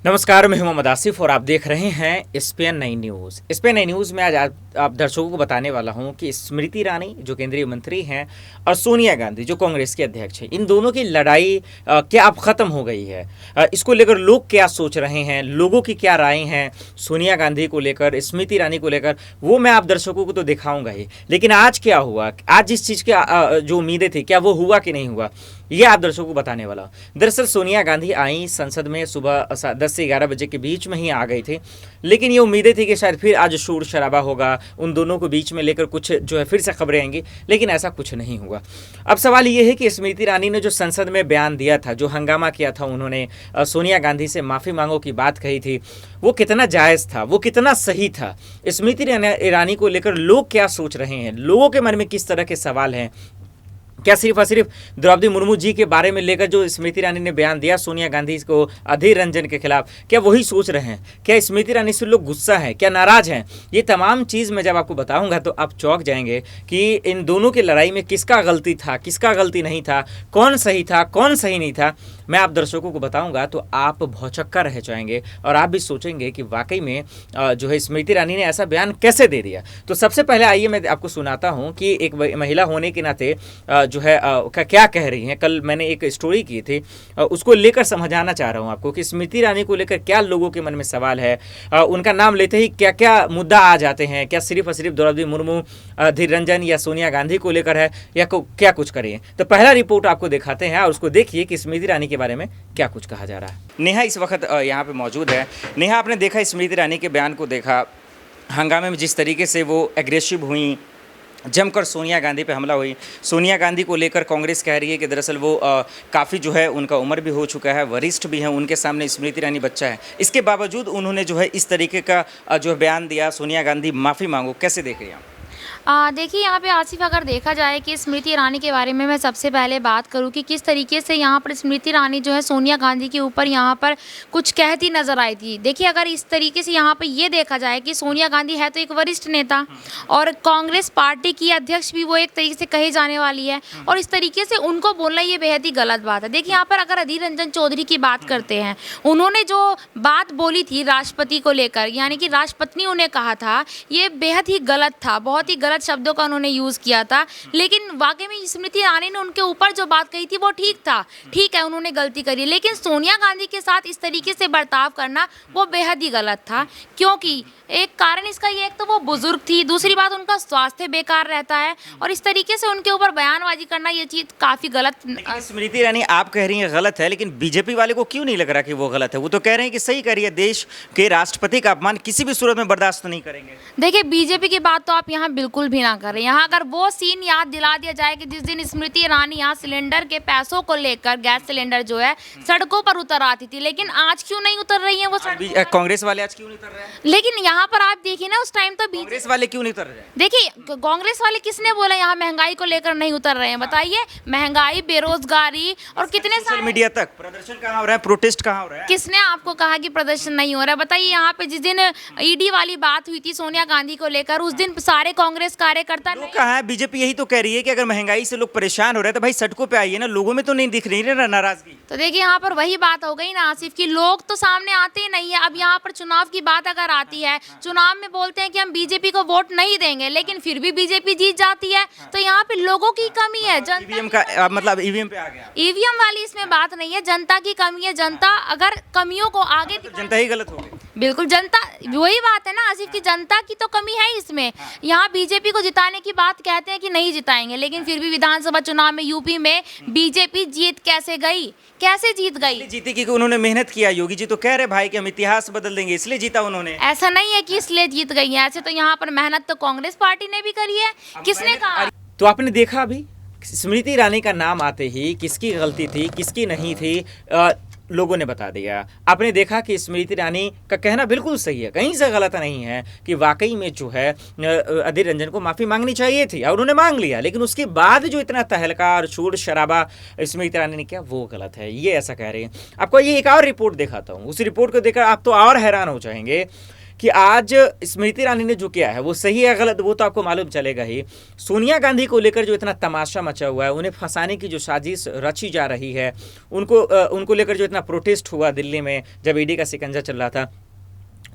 नमस्कार, मैं मोहम्मद आसिफ और आप देख रहे हैं एसपीएन 9 न्यूज़। एसपीएन 9 न्यूज़ में आज आप दर्शकों को बताने वाला हूं कि स्मृति ईरानी जो केंद्रीय मंत्री हैं और सोनिया गांधी जो कांग्रेस के अध्यक्ष हैं, इन दोनों की लड़ाई क्या अब ख़त्म हो गई है? इसको लेकर लोग क्या सोच रहे हैं, लोगों की क्या राय हैं सोनिया गांधी को लेकर, स्मृति ईरानी को लेकर, वो मैं आप दर्शकों को तो दिखाऊंगा ही। लेकिन आज क्या हुआ, आज जिस चीज़ की जो उम्मीदें थी, क्या वो हुआ कि नहीं हुआ, ये आप दर्शकों को बताने वाला हूँ। दरअसल सोनिया गांधी आई संसद में सुबह 10 से 11 बजे के बीच में ही आ गई थी, लेकिन ये उम्मीदें थी कि शायद फिर आज शोर शराबा होगा, उन दोनों को बीच में लेकर कुछ जो है फिर से खबरें आएंगी, लेकिन ऐसा कुछ नहीं हुआ। अब सवाल ये है कि स्मृति ईरानी ने जो संसद में बयान दिया था, जो हंगामा किया था, उन्होंने सोनिया गांधी से माफ़ी मांगो की बात कही थी, वो कितना जायज़ था, वो कितना सही था? स्मृति ईरानी को लेकर लोग क्या सोच रहे हैं, लोगों के मन में किस तरह के सवाल हैं? क्या सिर्फ और सिर्फ द्रौपदी मुर्मू जी के बारे में लेकर जो स्मृति ईरानी ने बयान दिया सोनिया गांधी को अधीर रंजन के खिलाफ, क्या वही सोच रहे हैं? क्या स्मृति ईरानी से लोग गुस्सा है, क्या नाराज हैं? ये तमाम चीज़ मैं जब आपको बताऊंगा तो आप चौंक जाएंगे कि इन दोनों की लड़ाई में किसका गलती था, किसका गलती नहीं था, कौन सही था, कौन सही नहीं था। मैं आप दर्शकों को बताऊंगा तो आप भौचक्का रह जाएंगे और आप भी सोचेंगे कि वाकई में जो है स्मृति ईरानी ने ऐसा बयान कैसे दे दिया। तो सबसे पहले आइए मैं आपको सुनाता हूं कि एक महिला होने के नाते जो है क्या कह रही हैं। कल मैंने एक स्टोरी की थी, उसको लेकर समझाना चाह रहा हूं आपको कि स्मृति ईरानी को लेकर क्या लोगों के मन में सवाल है, उनका नाम लेते ही क्या क्या मुद्दा आ जाते हैं, क्या सिर्फ और सिर्फ द्रौपदी मुर्मू, अधीर रंजन या सोनिया गांधी को लेकर है, या क्या कुछ करिए। तो पहला रिपोर्ट आपको दिखाते हैं और उसको देखिए कि स्मृति ईरानी के बारे में क्या कुछ कहा जा रहा है। नेहा इस वक्त यहाँ पे मौजूद है। नेहा, आपने देखा स्मृति ईरानी के बयान को, देखा हंगामे में जिस तरीके से वो एग्रेसिव हुई, जमकर सोनिया गांधी पे हमला हुई। सोनिया गांधी को लेकर कांग्रेस कह रही है कि दरअसल वो काफ़ी जो है उनका उम्र भी हो चुका है, वरिष्ठ भी हैं, उनके सामने स्मृति ईरानी बच्चा है। इसके बावजूद उन्होंने जो है इस तरीके का जो बयान दिया, सोनिया गांधी माफ़ी मांगो, कैसे देख रही हैं आप? देखिए यहाँ पे आसिफ, अगर देखा जाए कि स्मृति ईरानी के बारे में मैं सबसे पहले बात करूँ कि किस तरीके से यहाँ पर स्मृति ईरानी जो है सोनिया गांधी के ऊपर यहाँ पर कुछ कहती नज़र आई थी। देखिए, अगर इस तरीके से यहाँ पर ये देखा जाए कि सोनिया गांधी है तो एक वरिष्ठ नेता और कांग्रेस पार्टी की अध्यक्ष भी वो एक तरीके से कही जाने वाली है, और इस तरीके से उनको बोलना ये बेहद ही गलत बात है। देखिए यहाँ पर अगर अधीर रंजन चौधरी की बात करते हैं, उन्होंने जो बात बोली थी राष्ट्रपति को लेकर, यानी कि राष्ट्रपति उन्हें कहा था, ये बेहद ही गलत था, बहुत ही गलत शब्दों का उन्होंने यूज़ किया था। लेकिन वाकई में स्मृति ईरानी ने उनके ऊपर जो बात कही थी वो ठीक था, ठीक है, उन्होंने गलती करी, लेकिन सोनिया गांधी के साथ इस तरीके से बर्ताव करना वो बेहद ही गलत था। क्योंकि एक कारण इसका ये, एक तो वो बुजुर्ग थी, दूसरी बात उनका स्वास्थ्य बेकार रहता है, और इस तरीके से उनके ऊपर बयानबाजी करना ये चीज़ काफ़ी गलत। स्मृति ईरानी आप कह रही हैं गलत है, लेकिन बीजेपी वाले को क्यों नहीं लग रहा कि वो गलत है? वो तो कह रहे हैं कि सही कह रही है, देश के राष्ट्रपति का अपमान किसी भी सूरत में बर्दाश्त नहीं करेंगे। देखिए, बीजेपी की बात तो आप यहाँ बिल्कुल भी ना करें। यहाँ अगर वो सीन याद दिला दिया जाए कि जिस दिन स्मृति ईरानी यहाँ सिलेंडर के पैसों को लेकर, गैस सिलेंडर जो है, सड़कों पर उतर आती थी, लेकिन आज क्यों नहीं उतर रही है वो सड़कों? कांग्रेस वाले आज क्यों नहीं उतर रहे हैं? लेकिन यहाँ पर आप देखिए ना, उस टाइम तो कांग्रेस वाले क्यों नहीं उतर रहे हैं? देखिए, कांग्रेस वाले किसने बोला यहाँ महंगाई को लेकर नहीं उतर रहे हैं? बताइए, महंगाई, बेरोजगारी और कितने सोशल मीडिया तक प्रदर्शन कहाँ हो रहा है, प्रोटेस्ट कहाँ हो रहा है? किसने आपको कहा कि प्रदर्शन नहीं हो रहा है? बताइए, यहाँ पे जिस दिन ईडी वाली बात हुई थी सोनिया गांधी को लेकर, उस दिन सारे कांग्रेस कार्यकर्ता लोग कहाँ है? बीजेपी यही तो कह रही है कि अगर महंगाई से लोग परेशान हो रहे हैं तो भाई सड़कों पे आइए ना, लोगों में तो नहीं दिख रही है नाराजगी। तो देखिए, यहाँ पर वही बात हो गई ना आसिफ की, लोग तो सामने आते ही नहीं है। अब यहाँ पर चुनाव की बात अगर आती है, चुनाव में बोलते हैं कि हम बीजेपी को वोट नहीं देंगे, लेकिन फिर भी बीजेपी जीत जाती है, तो यहाँ पे लोगों की कमी है। ईवीएम का मतलब ईवीएम पे आ गया। ईवीएम वाली इसमें बात नहीं है, जनता की कमी है। जनता अगर कमियों को आगे तो जनता ही गलत हो गई। बिल्कुल, जनता, वही बात है ना आसिफ की, जनता की तो कमी है इसमें। यहाँ बीजेपी को जिताने की बात कहते हैं कि नहीं जिताएंगे, लेकिन फिर भी विधानसभा चुनाव में यूपी में बीजेपी जीत कैसे गई, कैसे जीत गई? जीती क्योंकि उन्होंने मेहनत किया। योगी जी तो कह रहे भाई कि हम इतिहास बदल देंगे, इसलिए जीता उन्होंने। ऐसा नहीं है कि इसलिए जीत गई है, ऐसे तो यहाँ पर मेहनत तो कांग्रेस पार्टी ने भी करी है। किसने कहा? तो आपने देखा अभी स्मृति ईरानी का नाम आते ही किसकी गलती थी, किसकी नहीं थी, लोगों ने बता दिया। आपने देखा कि स्मृति ईरानी का कहना बिल्कुल सही है, कहीं से गलत नहीं है कि वाकई में जो है अधीर रंजन को माफ़ी मांगनी चाहिए थी और उन्होंने मांग लिया, लेकिन उसके बाद जो इतना तहलका और शोर शराबा स्मृति ईरानी ने किया वो गलत है, ये ऐसा कह रहे हैं। आपको ये एक और रिपोर्ट दिखाता हूँ, उस रिपोर्ट को देखकर आप तो और हैरान हो जाएंगे कि आज स्मृति ईरानी ने जो किया है वो सही है गलत वो तो आपको मालूम चलेगा ही। सोनिया गांधी को लेकर जो इतना तमाशा मचा हुआ है, उन्हें फंसाने की जो साजिश रची जा रही है, उनको लेकर जो इतना प्रोटेस्ट हुआ दिल्ली में जब ईडी का शिकंजा चल रहा था,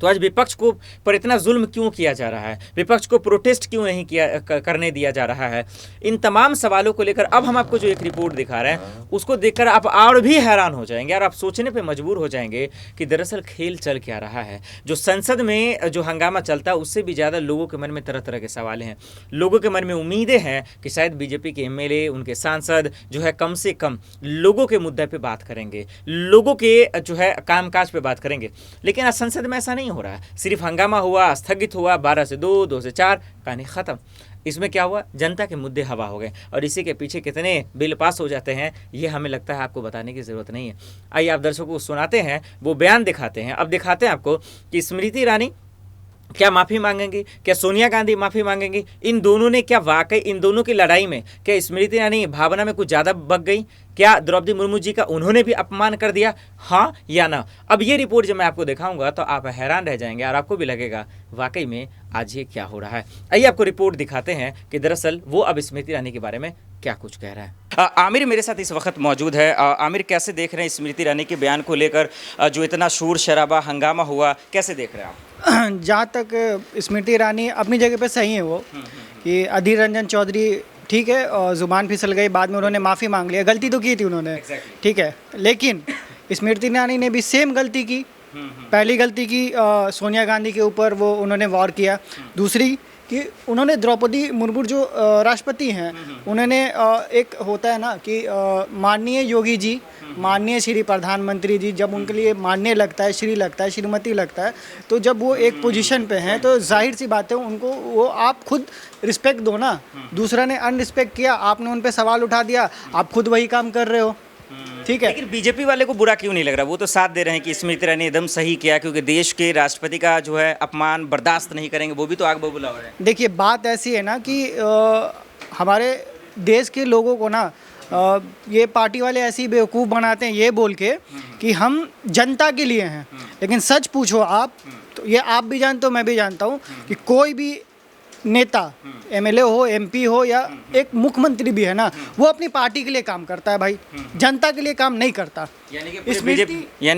तो आज विपक्ष को पर इतना जुल्म क्यों किया जा रहा है, विपक्ष को प्रोटेस्ट क्यों नहीं करने दिया जा रहा है, इन तमाम सवालों को लेकर अब हम आपको जो एक रिपोर्ट दिखा रहे हैं उसको देखकर आप और भी हैरान हो जाएंगे और आप सोचने पे मजबूर हो जाएंगे कि दरअसल खेल चल क्या रहा है। जो संसद में जो हंगामा चलता है उससे भी ज़्यादा लोगों के मन में तरह तरह के सवाल हैं, लोगों के मन में उम्मीदें हैं कि शायद बीजेपी के एमएलए, उनके सांसद जो है कम से कम लोगों के मुद्दे पे बात करेंगे, लोगों के जो है कामकाज पे बात करेंगे। लेकिन आज संसद में ऐसा नहीं हो रहा है, सिर्फ हंगामा हुआ, स्थगित हुआ, 12 से 2, 2 से 4, कहानी खत्म। इसमें क्या हुआ, जनता के मुद्दे हवा हो गए और इसी के पीछे कितने बिल पास हो जाते हैं ये हमें लगता है आपको बताने की ज़रूरत नहीं है। आइए आप दर्शकों को सुनाते हैं, वो बयान दिखाते हैं। अब दिखाते हैं आपको कि स्मृति ईरानी क्या माफ़ी मांगेंगी, क्या सोनिया गांधी माफ़ी मांगेंगी, इन दोनों ने क्या वाकई, इन दोनों की लड़ाई में क्या स्मृति ईरानी भावना में कुछ ज़्यादा बग गई, क्या द्रौपदी मुर्मू जी का उन्होंने भी अपमान कर दिया, हाँ या ना। अब ये रिपोर्ट जब मैं आपको दिखाऊंगा तो आप हैरान रह जाएंगे और आपको भी लगेगा वाकई में आज ये क्या हो रहा है। आइए आपको रिपोर्ट दिखाते हैं कि दरअसल वो अब स्मृति ईरानी के बारे में क्या कुछ कह रहा है। आमिर मेरे साथ इस वक्त मौजूद है। आमिर, कैसे देख रहे हैं स्मृति ईरानी के बयान को लेकर, जो इतना शोर शराबा हंगामा हुआ, कैसे देख रहे हैं आप? जहाँ तक स्मृति ईरानी अपनी जगह पे सही है, वो कि अधीर रंजन चौधरी ठीक है और ज़ुबान फिसल गई, बाद में उन्होंने माफ़ी मांग लिया, गलती तो की थी उन्होंने, ठीक है, लेकिन स्मृति ईरानी ने भी सेम गलती की। पहली गलती की सोनिया गांधी के ऊपर, वो उन्होंने वॉर किया। दूसरी कि उन्होंने द्रौपदी मुर्मू जो राष्ट्रपति हैं, उन्होंने एक होता है ना कि माननीय योगी जी, माननीय श्री प्रधानमंत्री जी, जब उनके लिए माननीय लगता है, श्री लगता है, श्रीमती लगता है, तो जब वो एक पोजीशन पे हैं तो जाहिर सी बात है उनको वो आप खुद रिस्पेक्ट दो ना। दूसरा ने अनरिस्पेक्ट किया, आपने उन पे सवाल उठा दिया, आप खुद वही काम कर रहे हो, ठीक है। लेकिन बीजेपी वाले को बुरा क्यों नहीं लग रहा, वो तो साथ दे रहे हैं कि स्मृति ईरानी एकदम सही किया क्योंकि देश के राष्ट्रपति का जो है अपमान बर्दाश्त नहीं करेंगे, वो भी तो आग बबूला हो रहे हैं। देखिए बात ऐसी है ना कि हमारे देश के लोगों को ना ये पार्टी वाले ऐसी बेवकूफ़ बनाते हैं ये बोल के कि हम जनता के लिए हैं, लेकिन सच पूछो आप तो ये आप भी जानते हो, मैं भी जानता हूँ कि कोई भी नेता, एमएलए हो, एमपी हो या एक मुख्यमंत्री भी है ना, वो अपनी पार्टी के लिए काम करता है भाई, जनता के लिए काम नहीं करता। यानी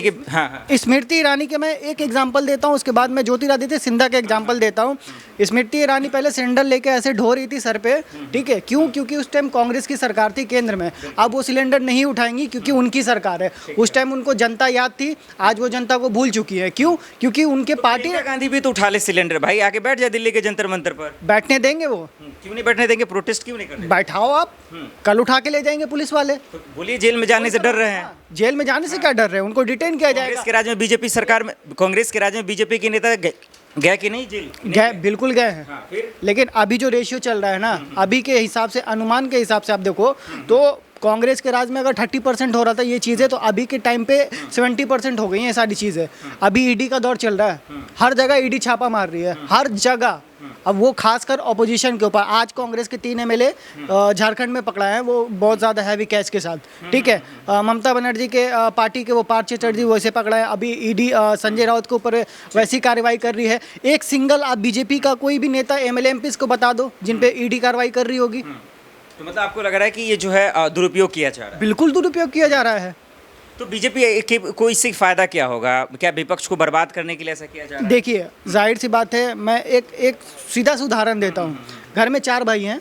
कि हाँ। स्मृति ईरानी के मैं एक एग्जांपल देता हूँ, उसके बाद मैं ज्योतिरादित्य सिंधिया का एग्जांपल देता हूँ। स्मृति ईरानी पहले सिलेंडर लेके ऐसे ढो रही थी सर पे, ठीक है, क्यों? क्योंकि उस टाइम कांग्रेस की सरकार थी केंद्र में। अब वो सिलेंडर नहीं उठाएंगी क्योंकि उनकी सरकार है। उस टाइम उनको जनता याद थी, आज वो जनता को भूल चुकी है। क्यों? क्योंकि उनके पार्टी गांधी भी तो उठा ले सिलेंडर, भाई आके बैठ जाए दिल्ली के जंतर मंतर पर। बैठने देंगे वो? क्यों नहीं बैठने देंगे, प्रोटेस्ट क्यों नहीं करेंगे? बैठाओ आप, कल उठा के ले जाएंगे पुलिस वाले। तो बोलिए जेल में जाने से डर रहे हैं? जेल में जाने से क्या डर रहे हैं, उनको डिटेन किया जाएगा। कांग्रेस के राज में बीजेपी सरकार में, कांग्रेस के राज में बीजेपी के नेता गए कि नहीं जेल? गए, बिल्कुल गए हैं। हाँ, फिर? लेकिन अभी जो रेशियो चल रहा है ना, अभी के हिसाब से, अनुमान के हिसाब से आप देखो तो कांग्रेस के राज में अगर 30% हो रहा था ये चीज़ें, तो अभी के टाइम पे 70% हो गई हैं ये सारी चीज़ें। अभी ईडी का दौर चल रहा है, हर जगह ईडी छापा मार रही है, हर जगह। अब वो खासकर ऑपोजिशन के ऊपर, आज कांग्रेस के 3 एमएलए झारखंड में पकड़ा है, वो बहुत ज़्यादा हैवी कैश के साथ, ठीक है। ममता बनर्जी के पार्टी के वो पार्थ चटर्जी वैसे पकड़ा है। अभी ईडी संजय राउत के ऊपर वैसी कार्रवाई कर रही है। एक सिंगल आप बीजेपी का कोई भी नेता एमएलए एमपी को बता दो जिन पे ईडी कार्रवाई कर रही होगी। तो मतलब आपको लग रहा है कि ये जो है दुरुपयोग किया जा रहा है? बिल्कुल दुरुपयोग किया जा रहा है। तो बीजेपी को इससे फायदा क्या होगा? क्या विपक्ष को बर्बाद करने के लिए ऐसा किया जा रहा है? देखिए जाहिर सी बात है, मैं एक सीधा सा उदाहरण देता हूँ। घर में 4 भाई हैं,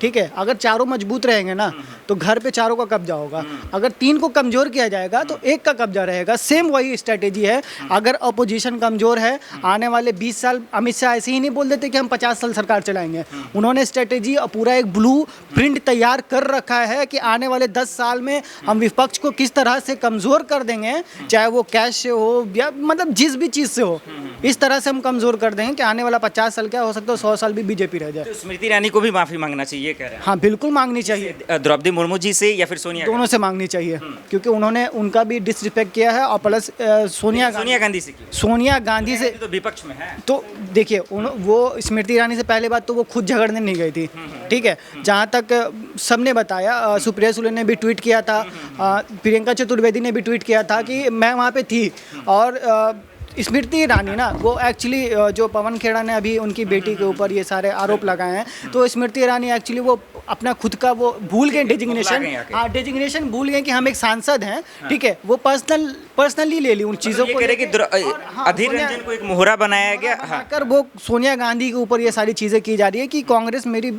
ठीक है, अगर चारों मजबूत रहेंगे ना तो घर पे चारों का कब्जा होगा। अगर 3 को कमज़ोर किया जाएगा तो 1 का कब्जा रहेगा। सेम वही स्ट्रेटेजी है। अगर अपोजिशन कमज़ोर है, आने वाले 20 साल, अमित शाह ऐसे ही नहीं बोल देते कि हम 50 साल सरकार चलाएंगे। उन्होंने स्ट्रेटेजी पूरा एक ब्लू प्रिंट तैयार कर रखा है कि आने वाले 10 साल में हम विपक्ष को किस तरह से कमज़ोर कर देंगे, चाहे वो कैश से हो या मतलब जिस भी चीज़ से हो, इस तरह से हम कमज़ोर कर देंगे कि आने वाला 50 साल क्या हो सकता है, 100 साल भी बीजेपी रह जाए। तो स्मृति ईरानी को भी माफी मांगना चाहिए कह रहे हैं? हाँ बिल्कुल मांगनी चाहिए। द्रौपदी मुर्मू जी से या फिर सोनिया? दोनों से मांगनी चाहिए, क्योंकि उन्होंने उनका भी डिसरिस्पेक्ट किया है और प्लस सोनिया गांधी से तो विपक्ष में है। तो देखिए वो स्मृति ईरानी से पहले बात तो वो खुद झगड़ने नहीं गई थी, ठीक है। जहाँ तक सबने बताया, सुप्रिया सुले ने भी ट्वीट किया था, प्रियंका चतुर्वेदी ने भी ट्वीट किया था कि मैं वहाँ पे थी और स्मृति ईरानी ना वो एक्चुअली जो पवन खेड़ा ने अभी उनकी बेटी के ऊपर ये सारे आरोप लगाए हैं, तो स्मृति ईरानी एक्चुअली वो अपना खुद का वो भूल गए डेजिग्नेशन, हाँ डेजिग्नेशन भूल गए कि हम एक सांसद हैं, ठीक है, वो पर्सनली ले ली उन चीज़ों को, अधीर रंजन को एक मोहरा बनाया गया, कर वो सोनिया गांधी के ऊपर ये सारी चीज़ें की जा रही है कि कांग्रेस मेरी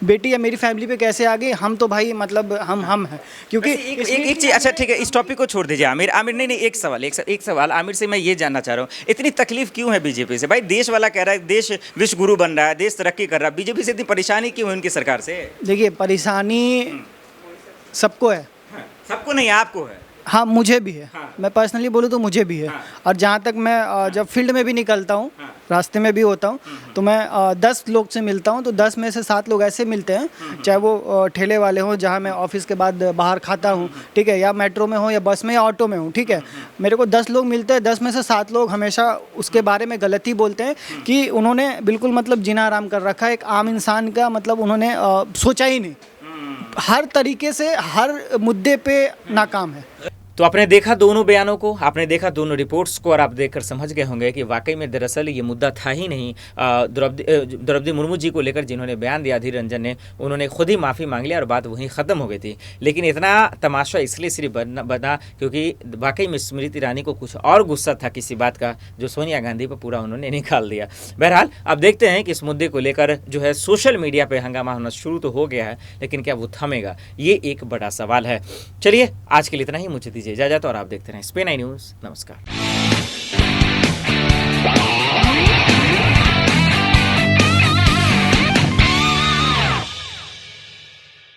बेटी या मेरी फैमिली पे कैसे आ गई, हम तो भाई मतलब हम हैं, क्योंकि एक चीज, अच्छा ठीक है, इस टॉपिक को छोड़ दीजिए आमिर। आमिर नहीं, एक सवाल आमिर से मैं ये जानना चाह रहा हूँ, इतनी तकलीफ क्यों है बीजेपी से? भाई देश वाला कह रहा है देश विश्व गुरु बन रहा है, देश तरक्की कर रहा है, बीजेपी से इतनी परेशानी क्यों है उनकी सरकार से? देखिए परेशानी सबको है, सबको नहीं, आपको है। हाँ मुझे भी है, हाँ। मैं पर्सनली बोलूँ तो मुझे भी है, और जहाँ तक मैं जब फील्ड में भी निकलता हूँ, रास्ते में भी होता हूँ, तो मैं 10 लोग से मिलता हूँ, तो 10 में से 7 लोग ऐसे मिलते हैं, चाहे वो ठेले वाले हों जहाँ मैं ऑफिस के बाद बाहर खाता हूँ, ठीक है, या मेट्रो में हो या बस में या ऑटो में हूँ, ठीक है, मेरे को 10 लोग मिलते हैं, 10 में से 7 लोग हमेशा उसके बारे में गलत ही बोलते हैं कि उन्होंने बिल्कुल मतलब जीना आराम कर रखा है, एक आम इंसान का मतलब उन्होंने सोचा ही नहीं, हर तरीके से हर मुद्दे पे नाकाम है। तो आपने देखा दोनों बयानों को, आपने देखा दोनों रिपोर्ट्स को, और आप देखकर समझ गए होंगे कि वाकई में दरअसल ये मुद्दा था ही नहीं। द्रौपदी मुर्मू जी को लेकर जिन्होंने बयान दिया अधीर रंजन ने, उन्होंने खुद ही माफ़ी मांग लिया और बात वहीं ख़त्म हो गई थी। लेकिन इतना तमाशा इसलिए सिर्फ बना क्योंकि वाकई में स्मृति ईरानी को कुछ और गुस्सा था किसी बात का, जो सोनिया गांधी पर पूरा उन्होंने निकाल दिया। बहरहाल अब देखते हैं कि इस मुद्दे को लेकर जो है सोशल मीडिया पर हंगामा होना शुरू तो हो गया है, लेकिन क्या वो थमेगा, ये एक बड़ा सवाल है। चलिए आज के लिए इतना ही, मुझे दीजिए इजाजत और आप देखते रहें SPN9 न्यूज़। नमस्कार।